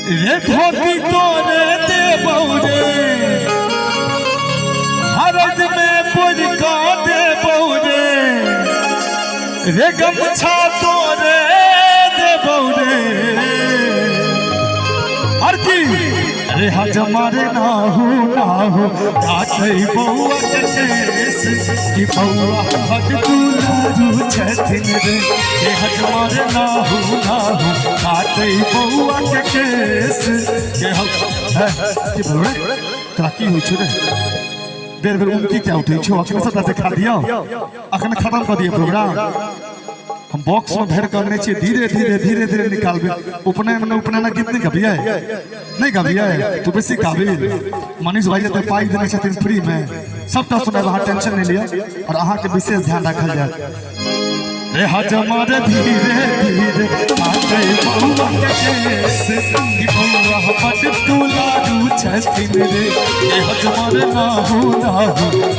रे धोती तोरे दे बौरे हरद में पुरका दे बौरे रे गमछा तोरे दे बौरे और की रे हजमारे ना हो काटे बौआ के केस की बौआ हट तू छथिन रे हजमारे ना हो काटे बौआ के केस के हम की बौआ ताकि हो छे बेर बेर उनकी क्या उठे छो अखन सब देखा दिया अखन खत्म कर दिए प्रोग्राम हम बॉक्स में भर करने चाहिए धीरे धीरे निकालबे उपनयन गीत नहीं गबिया नहीं गबिया तू बेसी काबिल मनीष भाई तो पाई देने छथिन फ्री में सबटा सुने वहां टेंशन नहीं लिया और अहां के विशेष ध्यान रखल जाए रे हजमार धीरे आते बौआ के केस की बौआ पट तुलारू छथिन रे हजमार ना हो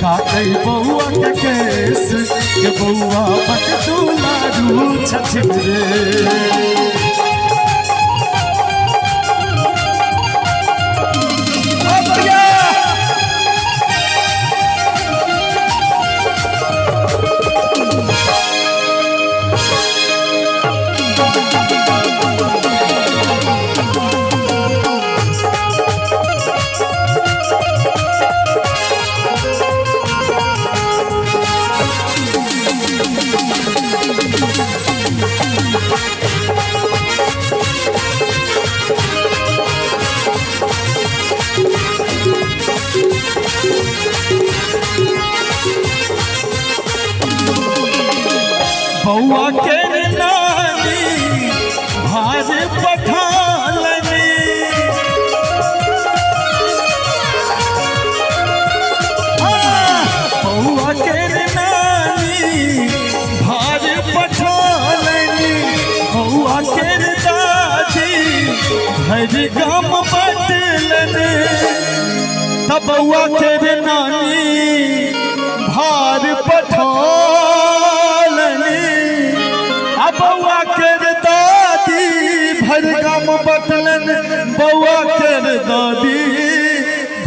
काटे बौआ के केस के बौआ पट तुलारू छथिन रे बौआ के नानी भाज पठालनी बौआ के नानी भाज पठालनी बौआ के दादी भर गाम बटलनी तब बौआ के नानी भार पठालनी बौआ के दादी भर गाम बटलन बौआ के दादी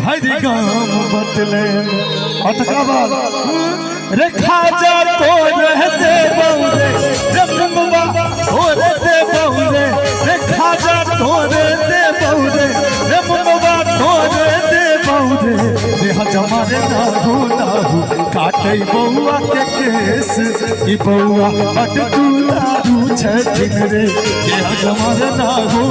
भर गाम बटलन अटकाबाद रे खाजा तो रहते बौरे रे मुंगवा हो रहते बौरे रे खाजा तो रहते बौरे रे मुंगवा तो रहते बौरे रे हजमारे ना हो काटे बौआ के केस की बौआ हट तुलारू छथिन रे हजमारे ना हो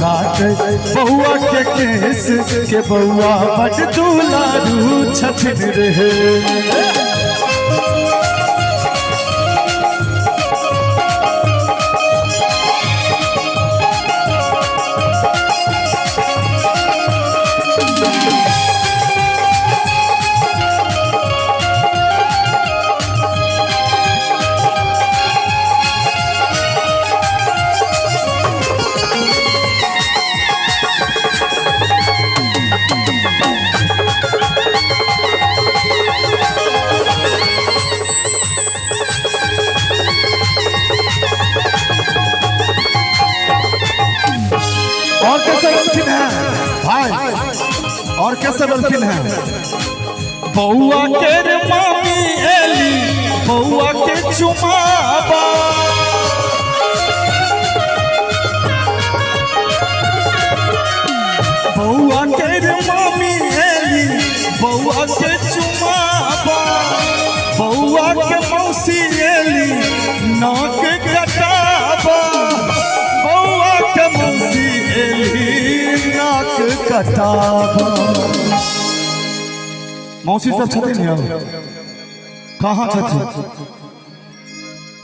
काटे बौआ के केस के बौआ हट तुलारू छथिन रे और कैसे बल्किन है भाई और कैसे बल्किन है बौआ के मामी एली बौआ के चुमाबा बौआ के मामी एली बौआ के चुमाबा बौआ के मौसी एली नाक कटाबा बौआ के मौसी नाक कटाबा मौसी सब छथिन यहाँ कहाँ छथिन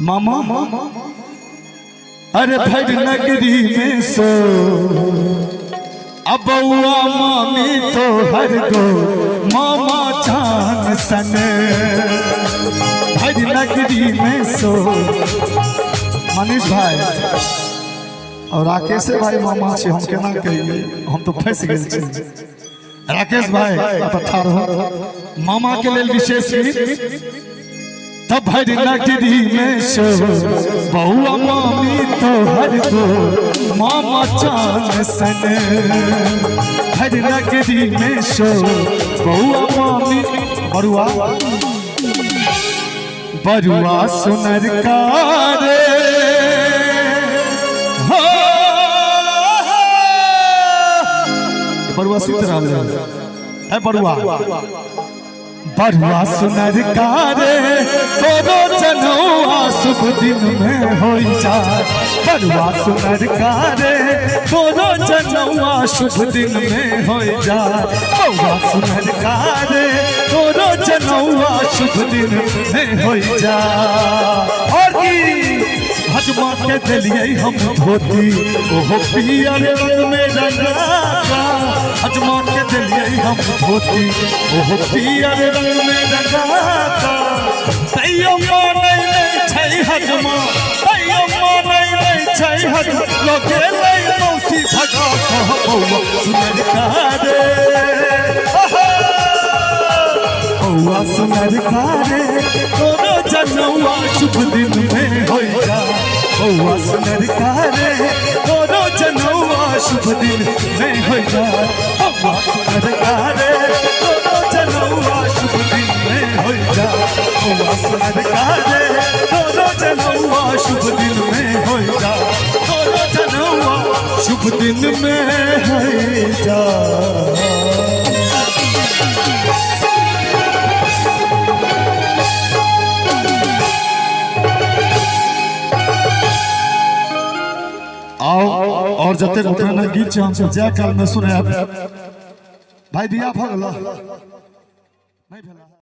मामा अरे भर नगरी में सो अब बौआ मामी तो हर गो मामा जान सन भर नगरी में सो मनीष भाई और राकेश भाई मामा से हम केना कहिए हम तो फंस गए राकेश भाई ठार हो मामा के लिए विशेष गीत तब भर नगरी में शो बउआ मामी तो हर गो मामा चान सन भर नगरी में शो बउआ मामी बरुआ बरुआ सुनर का रे हो बरुआ सीताराम है बरुआ बरुआ सुनर का रे तोरो जनौआ शुभ दिन में हो जा बरुआ सुनर का रे तोरो जनौआ शुभ दिन में हो जा बरुआ सुनर का रे तोरो जनौआ शुभ दिन में हो जा और की हजमा के दिलिए हम धोती ओहो पियर रंग में रंगा हजमा के दिलिए हम धोती ओहो पियर रंग में रंगा तैयो मानै नहीं छै हजमा तैयो मानै नहीं छै हजमा लोगे लै मौसी भगा कह बउआ सुनर का रे बउआ सुनर का रे तोरो जनौआ शुभ दिन में हो जा बउआ सुनर का रे तोरो जनौआ शुभ दिन में हो जा बउआ सुनर का रे तोरो जनौआ शुभ दिन में हो जा बउआ सुनर का रे तोरो जनौआ शुभ दिन में हो जा तोरो जनौआ शुभ दिन में हो जा और जते गोतना गीत हम सब जा काल में सुने भाई दिया भगला नहीं भला।